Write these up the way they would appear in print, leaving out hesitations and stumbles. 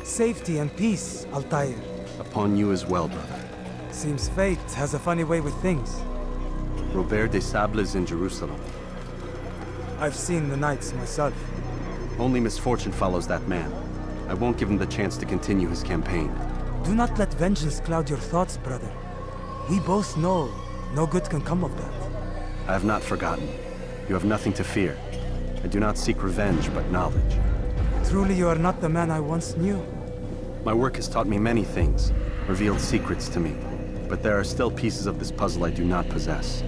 Safety and peace, Altair. Upon you as well, brother. Seems fate has a funny way with things. Robert de Sable is in Jerusalem. I've seen the Knights myself. Only misfortune follows that man. I won't give him the chance to continue his campaign. Do not let vengeance cloud your thoughts, brother. We both know no good can come of that. I have not forgotten. You have nothing to fear. I do not seek revenge, but knowledge. Truly you are not the man I once knew. My work has taught me many things, revealed secrets to me. But there are still pieces of this puzzle I do not possess.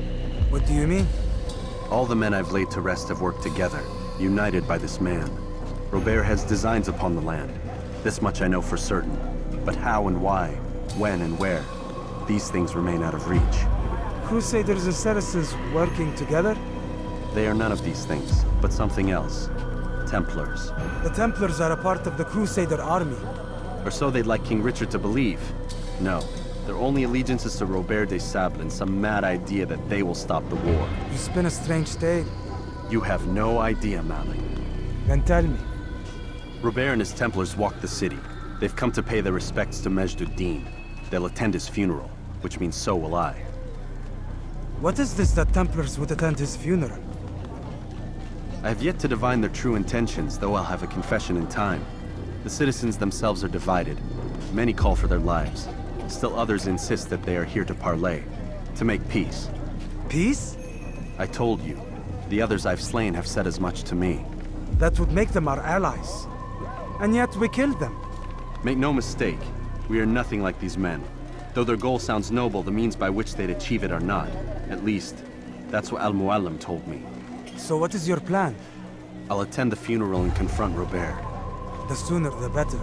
What do you mean? All the men I've laid to rest have worked together, united by this man. Robert has designs upon the land. This much I know for certain. But how and why, when and where, these things remain out of reach. Crusaders and Saracens working together? They are none of these things, but something else. Templars. The Templars are a part of the Crusader army. Or so they'd like King Richard to believe. No, their only allegiance is to Robert de Sable and some mad idea that they will stop the war. You spin a strange tale. You have no idea, Malik. Then tell me. Robert and his Templars walk the city. They've come to pay their respects to Majd-ud-Din. They'll attend his funeral, which means so will I. What is this that Templars would attend his funeral? I have yet to divine their true intentions, though I'll have a confession in time. The citizens themselves are divided. Many call for their lives. Still others insist that they are here to parley, to make peace. Peace? I told you. The others I've slain have said as much to me. That would make them our allies. And yet we killed them. Make no mistake, we are nothing like these men. Though their goal sounds noble, the means by which they'd achieve it are not. At least, that's what Al-Muallim told me. So what is your plan? I'll attend the funeral and confront Robert. The sooner the better.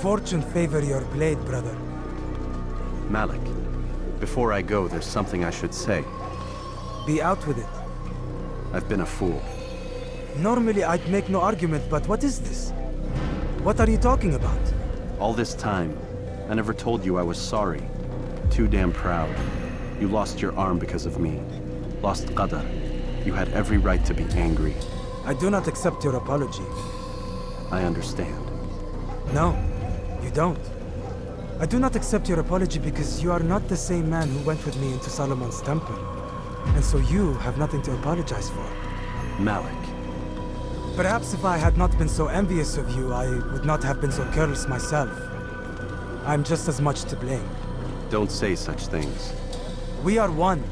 Fortune favor your blade, brother. Malik, before I go, there's something I should say. Be out with it. I've been a fool. Normally I'd make no argument, but what is this? What are you talking about? All this time, I never told you I was sorry. Too damn proud. You lost your arm because of me. Lost Qadar. You had every right to be angry. I do not accept your apology. I understand. No, you don't. I do not accept your apology because you are not the same man who went with me into Solomon's temple. And so you have nothing to apologize for. Malik. Perhaps if I had not been so envious of you, I would not have been so careless myself. I'm just as much to blame. Don't say such things. We are one.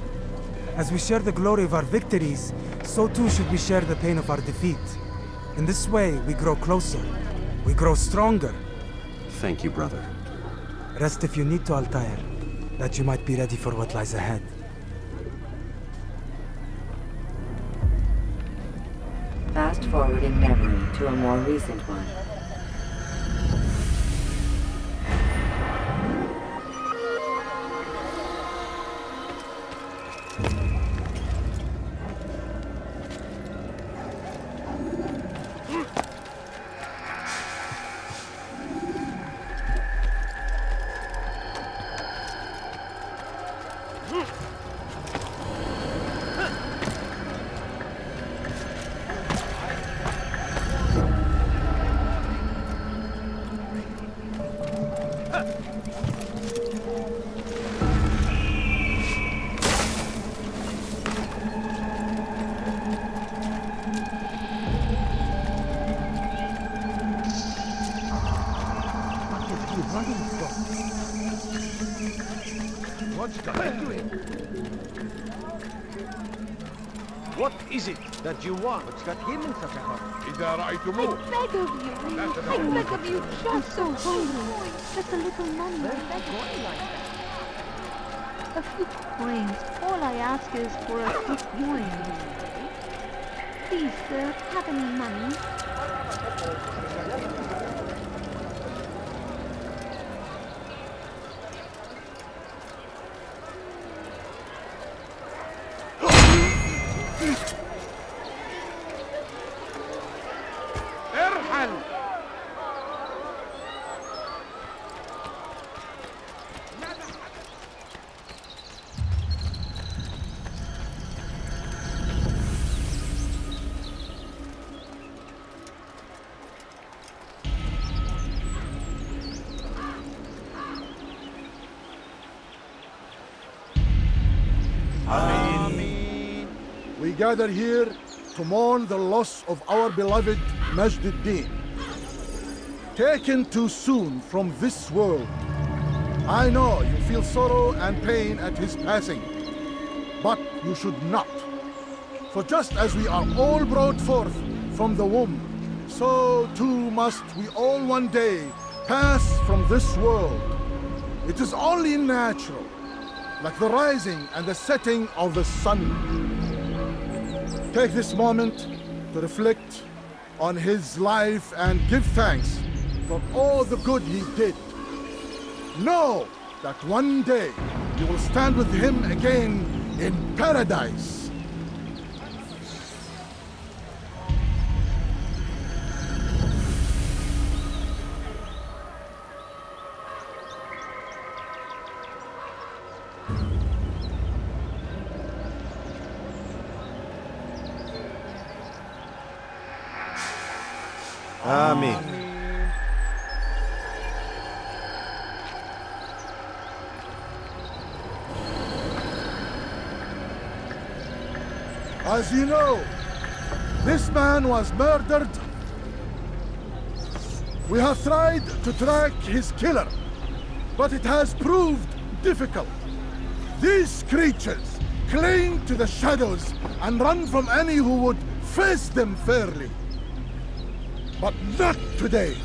As we share the glory of our victories, so too should we share the pain of our defeat. In this way, we grow closer. We grow stronger. Thank you, brother. Rest if you need to, Altair, that you might be ready for what lies ahead. Fast forwarding memory to a more recent one. What is it that you want? What's got him in such a hurry? إذا رأيتموه. I beg of you. I beg of you. I'm so hungry. Just a little money. I beg of you. A few coins. All I ask is for a few coins. Please, sir, have any money? we gather here to mourn the loss of our beloved Majd-ud-Din. Taken too soon from this world. I know you feel sorrow and pain at his passing, but you should not. For just as we are all brought forth from the womb, so too must we all one day pass from this world. It is only natural, like the rising and the setting of the sun. Take this moment to reflect on his life and give thanks for all the good he did. Know that one day you will stand with him again in paradise. Amen. As you know, this man was murdered. We have tried to track his killer, but it has proved difficult. These creatures cling to the shadows and run from any who would face them fairly. But not today,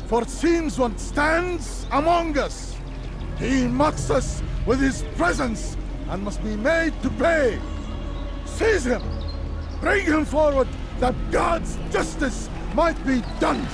for it seems one stands among us. He mocks us with his presence and must be made to pay. Seize him! Bring him forward that God's justice might be done!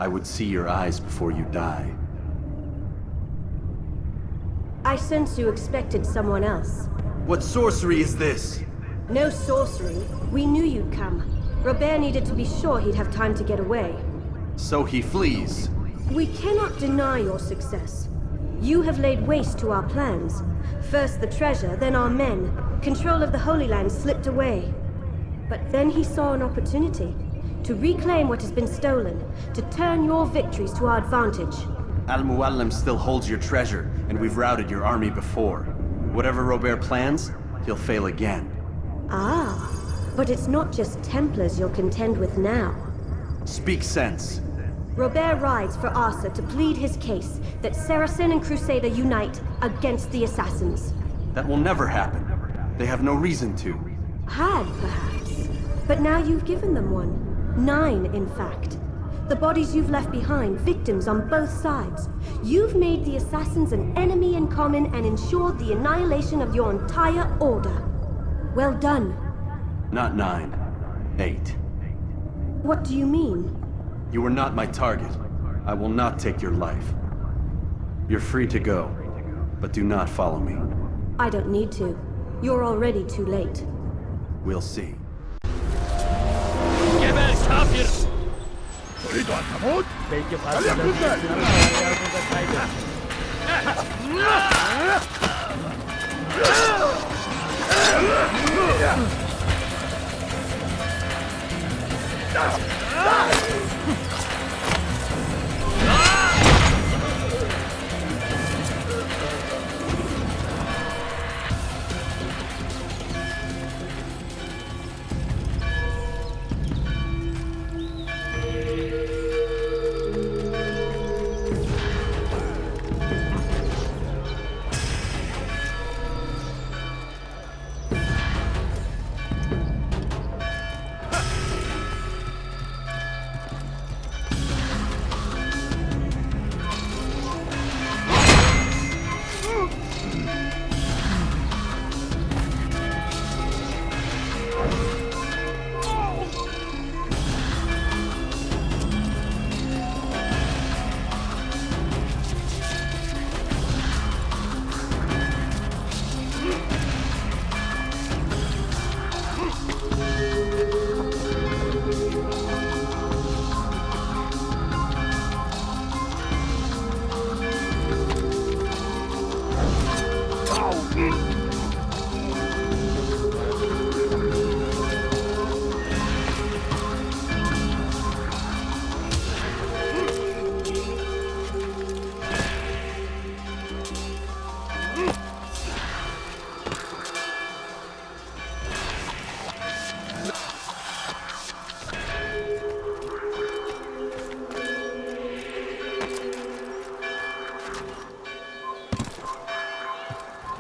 I would see your eyes before you die. I sense you expected someone else. What sorcery is this? No sorcery. We knew you'd come. Robert needed to be sure he'd have time to get away. So he flees. We cannot deny your success. You have laid waste to our plans. First the treasure, then our men. Control of the Holy Land slipped away. But then he saw an opportunity to reclaim what has been stolen, to turn your victories to our advantage. Al-Muallim still holds your treasure, and we've routed your army before. Whatever Robert plans, he'll fail again. Ah, but it's not just Templars you'll contend with now. Speak sense. Robert rides for Asa to plead his case that Saracen and Crusader unite against the Assassins. That will never happen. They have no reason to. Had, perhaps. But now you've given them one. 9, in fact. The bodies you've left behind, victims on both sides. You've made the Assassins an enemy in common and ensured the annihilation of your entire order. Well done. Not 9. 8. What do you mean? You were not my target. I will not take your life. You're free to go, but do not follow me. I don't need to. You're already too late. We'll see. Geber kafir! تريد أن تموت؟ Belki فليكن ذلك.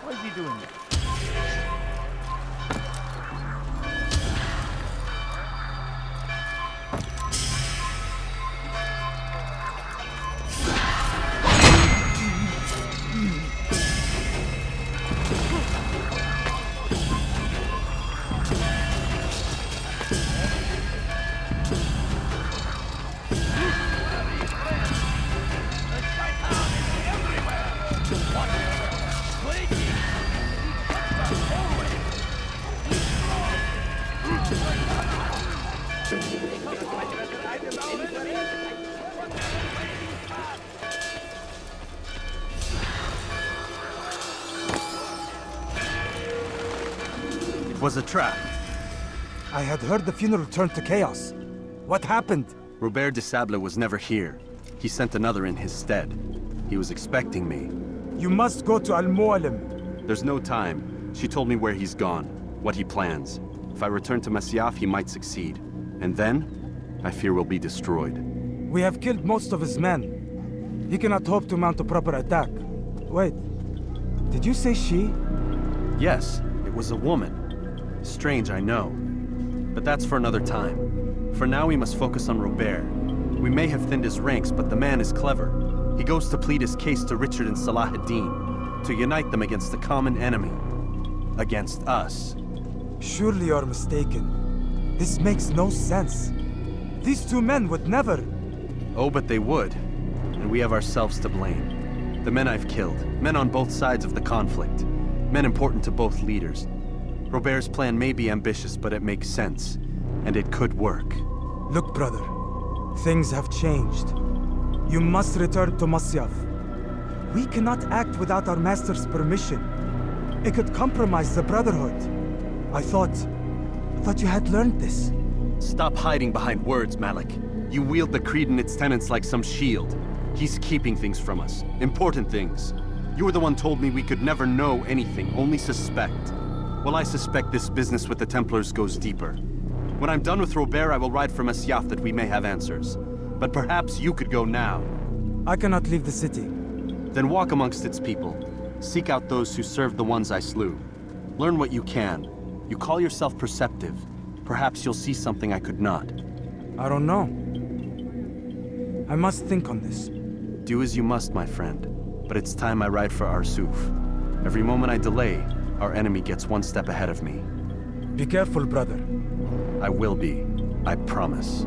Why is he doing that? It was a trap. I had heard the funeral turned to chaos. What happened? Robert de Sable was never here. He sent another in his stead. He was expecting me. You must go to Al-Mualim. There's no time. She told me where he's gone, what he plans. If I return to Masyaf, he might succeed. And then, I fear we'll be destroyed. We have killed most of his men. He cannot hope to mount a proper attack. Wait, did you say she? Yes, it was a woman. Strange, I know. But that's for another time. For now, we must focus on Robert. We may have thinned his ranks, but the man is clever. He goes to plead his case to Richard and Salah ad-Din, to unite them against the common enemy. Against us. Surely you're mistaken. This makes no sense. These two men would never... Oh, but they would. And we have ourselves to blame. The men I've killed, men on both sides of the conflict, men important to both leaders. Robert's plan may be ambitious, but it makes sense. And it could work. Look, brother. Things have changed. You must return to Masyaf. We cannot act without our master's permission. It could compromise the Brotherhood. I thought you had learned this. Stop hiding behind words, Malik. You wield the creed and its tenets like some shield. He's keeping things from us. Important things. You were the one told me we could never know anything, only suspect. Well, I suspect this business with the Templars goes deeper. When I'm done with Robert, I will ride for Masyaf that we may have answers. But perhaps you could go now. I cannot leave the city. Then walk amongst its people. Seek out those who served the ones I slew. Learn what you can. You call yourself perceptive. Perhaps you'll see something I could not. I don't know. I must think on this. Do as you must, my friend. But it's time I ride for Arsuf. Every moment I delay, our enemy gets one step ahead of me. Be careful, brother. I will be. I promise.